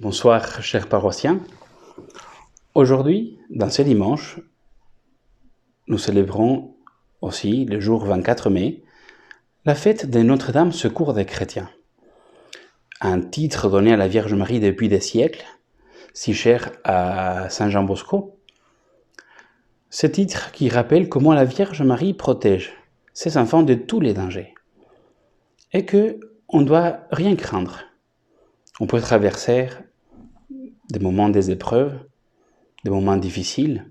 Bonsoir, chers paroissiens. Aujourd'hui, dans ce dimanche, nous célébrons aussi, le jour 24 mai, la fête de Notre-Dame Secours des chrétiens. Un titre donné à la Vierge Marie depuis des siècles, si cher à Saint Jean Bosco. Ce titre qui rappelle comment la Vierge Marie protège ses enfants de tous les dangers. Et qu'on ne doit rien craindre. On peut traverser des moments des épreuves, des moments difficiles,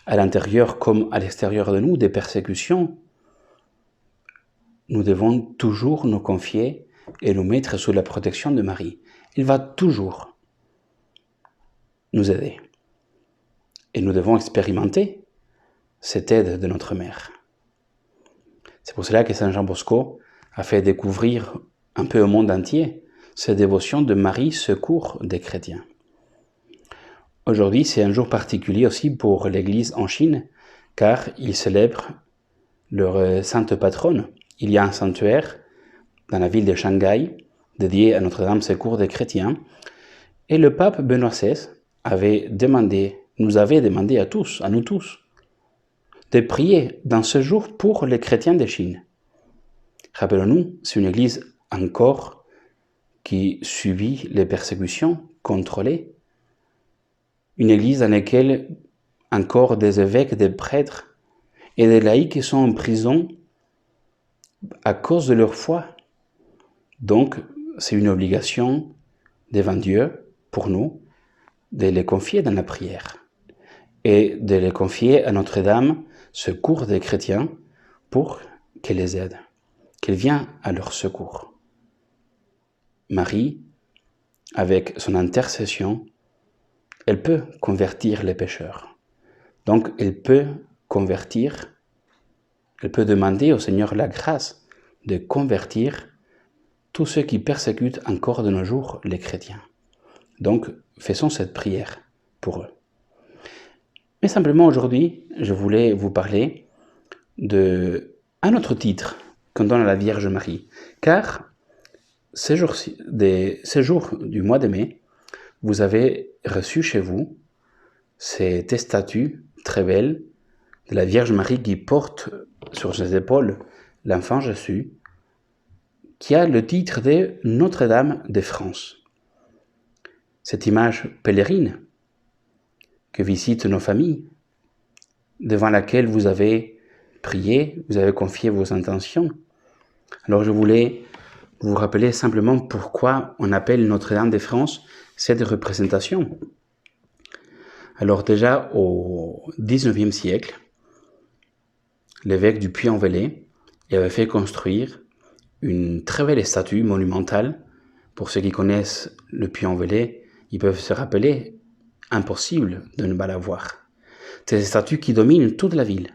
à l'intérieur comme à l'extérieur de nous, des persécutions. Nous devons toujours nous confier et nous mettre sous la protection de Marie. Il va toujours nous aider. Et nous devons expérimenter cette aide de notre Mère. C'est pour cela que Saint Jean Bosco a fait découvrir un peu au monde entier cette dévotion de Marie, secours des chrétiens. Aujourd'hui, c'est un jour particulier aussi pour l'Église en Chine, car ils célèbrent leur sainte patronne. Il y a un sanctuaire dans la ville de Shanghai, dédié à Notre-Dame Secours des chrétiens, et le pape Benoît XVI nous avait demandé à nous tous, de prier dans ce jour pour les chrétiens de Chine. Rappelons-nous, c'est une église encore qui subit les persécutions contrôlées, une église dans laquelle encore des évêques, des prêtres et des laïcs sont en prison à cause de leur foi. Donc, c'est une obligation devant Dieu pour nous de les confier dans la prière et de les confier à Notre-Dame, secours des chrétiens, pour qu'elle les aide, qu'elle vienne à leur secours. Marie, avec son intercession, elle peut convertir les pécheurs. Donc, elle peut demander au Seigneur la grâce de convertir tous ceux qui persécutent encore de nos jours les chrétiens. Donc, faisons cette prière pour eux. Mais simplement aujourd'hui, je voulais vous parler d'un autre titre qu'on donne à la Vierge Marie. Car ces jours du mois de mai, vous avez reçu chez vous cette statue très belle de la Vierge Marie qui porte sur ses épaules l'enfant Jésus, qui a le titre de Notre-Dame de France. Cette image pèlerine que visitent nos familles, devant laquelle vous avez prié, vous avez confié vos intentions. Alors je voulais vous rappeler simplement pourquoi on appelle Notre-Dame de France cette représentation. Alors déjà au XIXe siècle, l'évêque du Puy-en-Velay avait fait construire une très belle statue monumentale. Pour ceux qui connaissent le Puy-en-Velay, ils peuvent se rappeler, impossible de ne pas la voir. C'est une statue qui domine toute la ville,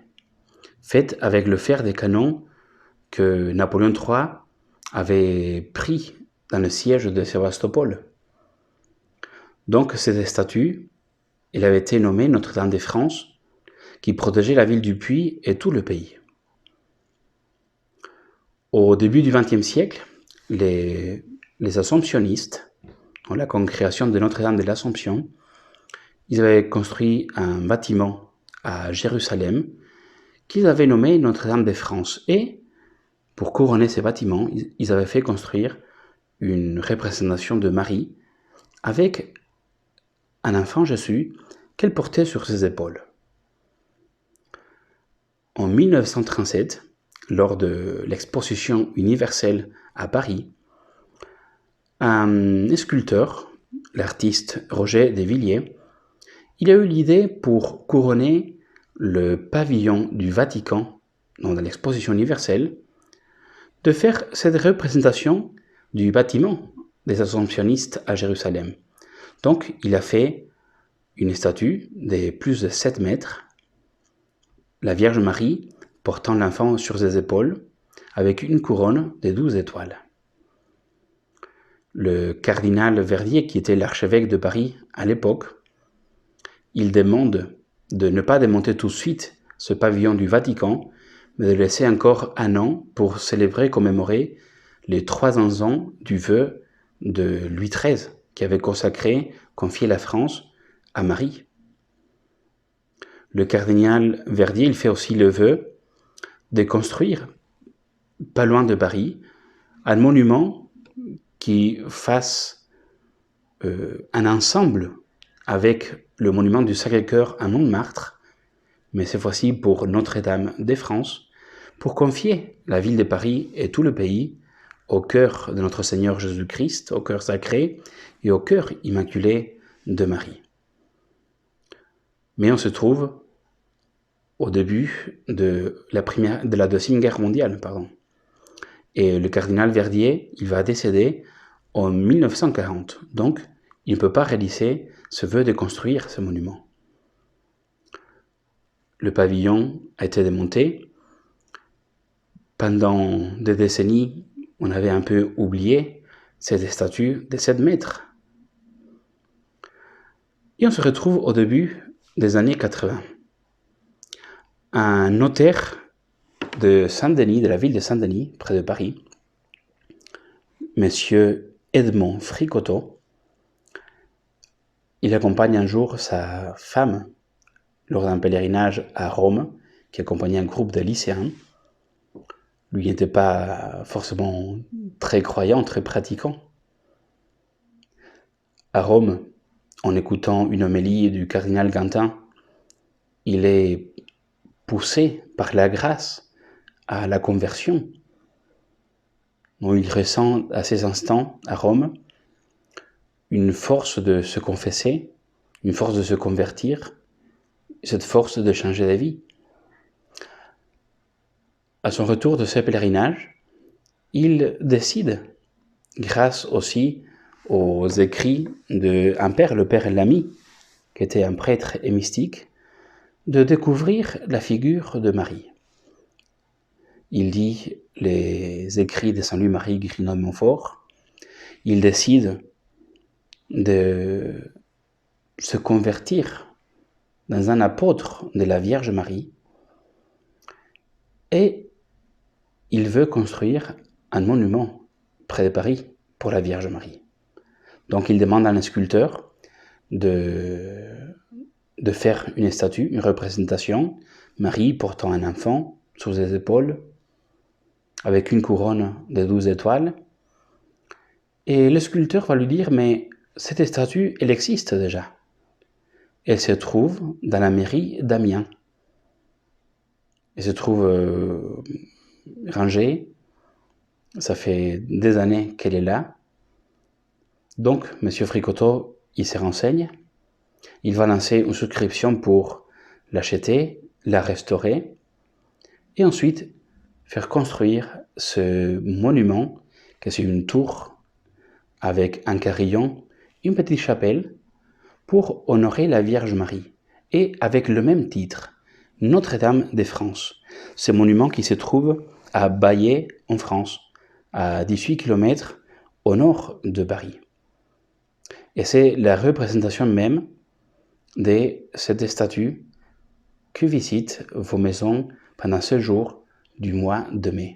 faite avec le fer des canons que Napoléon III avait pris dans le siège de Sébastopol. Donc cette statue, elle avait été nommée Notre-Dame de France, qui protégeait la ville du Puy et tout le pays. Au début du XXe siècle, les Assomptionnistes, dans la congrégation de Notre-Dame de l'Assomption, ils avaient construit un bâtiment à Jérusalem qu'ils avaient nommé Notre-Dame de France. Et pour couronner ce bâtiment, ils avaient fait construire une représentation de Marie avec un enfant Jésus qu'elle portait sur ses épaules. En 1937, lors de l'exposition universelle à Paris, un sculpteur, l'artiste Roger Desvilliers, il a eu l'idée pour couronner le pavillon du Vatican, dans l'exposition universelle, de faire cette représentation du bâtiment des Assomptionnistes à Jérusalem. Donc, il a fait une statue de plus de 7 mètres, la Vierge Marie portant l'enfant sur ses épaules, avec une couronne de 12 étoiles. Le cardinal Verdier, qui était l'archevêque de Paris à l'époque, il demande de ne pas démonter tout de suite ce pavillon du Vatican, mais de laisser encore un an pour célébrer, commémorer les 300 ans du vœu de Louis XIII, qui avait confié la France à Marie. Le cardinal Verdier, il fait aussi le vœu de construire, pas loin de Paris, un monument qui fasse un ensemble avec le monument du Sacré-Cœur à Montmartre, mais cette fois-ci pour Notre-Dame de France, pour confier la ville de Paris et tout le pays au cœur de notre Seigneur Jésus-Christ, au cœur sacré et au cœur immaculé de Marie. Mais on se trouve au début de la Deuxième Guerre mondiale, Et le cardinal Verdier, il va décéder en 1940. Donc, il ne peut pas réaliser ce vœu de construire ce monument. Le pavillon a été démonté. Pendant des décennies, on avait un peu oublié cette statue de 7 mètres. Et on se retrouve au début des années 80. Un notaire de Saint-Denis, de la ville de Saint-Denis, près de Paris, Monsieur Edmond Fricoteaux, il accompagne un jour sa femme lors d'un pèlerinage à Rome, qui accompagnait un groupe de lycéens. Lui n'était pas forcément très croyant, très pratiquant. À Rome, en écoutant une homélie du cardinal Quentin, il est poussé par la grâce à la conversion. Donc il ressent à ces instants, à Rome, une force de se confesser, une force de se convertir, cette force de changer de vie. À son retour de ce pèlerinage, il décide, grâce aussi aux écrits d'un père, le père Lamy, qui était un prêtre et mystique, de découvrir la figure de Marie. Il lit les écrits de Saint-Louis-Marie Grignon de Montfort. Il décide de se convertir dans un apôtre de la Vierge Marie. Et il veut construire un monument près de Paris pour la Vierge Marie. Donc il demande à un sculpteur de faire une statue, une représentation, Marie portant un enfant sur ses épaules, avec une couronne de 12 étoiles. Et le sculpteur va lui dire, mais cette statue, elle existe déjà. Elle se trouve dans la mairie d'Amiens. Elle se trouve rangée. Ça fait des années qu'elle est là. Donc, M. Fricoteaux, il se renseigne. Il va lancer une souscription pour l'acheter, la restaurer, et ensuite faire construire ce monument, qui est une tour avec un carillon, une petite chapelle, pour honorer la Vierge Marie, et avec le même titre, Notre-Dame de France, ce monument qui se trouve à Baillé, en France, à 18 km au nord de Paris. Et c'est la représentation même de cette statue que visite vos maisons pendant ce jour du mois de mai.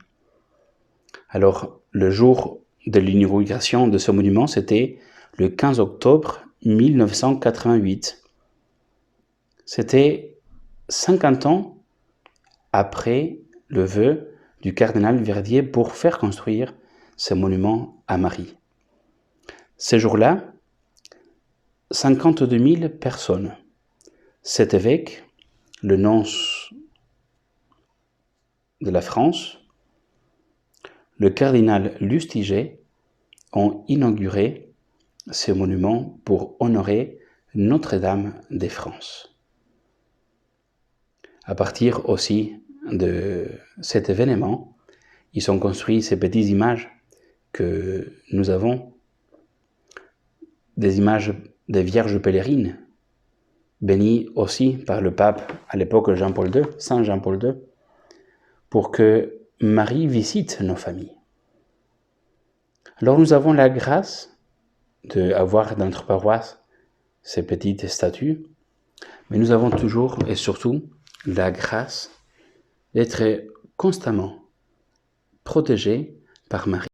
Alors, le jour de l'inauguration de ce monument, c'était le 15 octobre 1988. C'était 50 ans après le vœu du cardinal Verdier pour faire construire ce monument à Marie. Ce jour-là, 52 000 personnes, 7 évêques, le nonce de la France, le cardinal Lustiger ont inauguré ce monument pour honorer Notre-Dame de France. À partir aussi de cet événement, ils ont construit ces petites images que nous avons, des images des Vierges pèlerines, bénies aussi par le pape à l'époque Jean-Paul II, Saint Jean-Paul II, pour que Marie visite nos familles. Alors nous avons la grâce d'avoir dans notre paroisse ces petites statues, mais nous avons toujours et surtout la grâce d'être constamment protégés par Marie.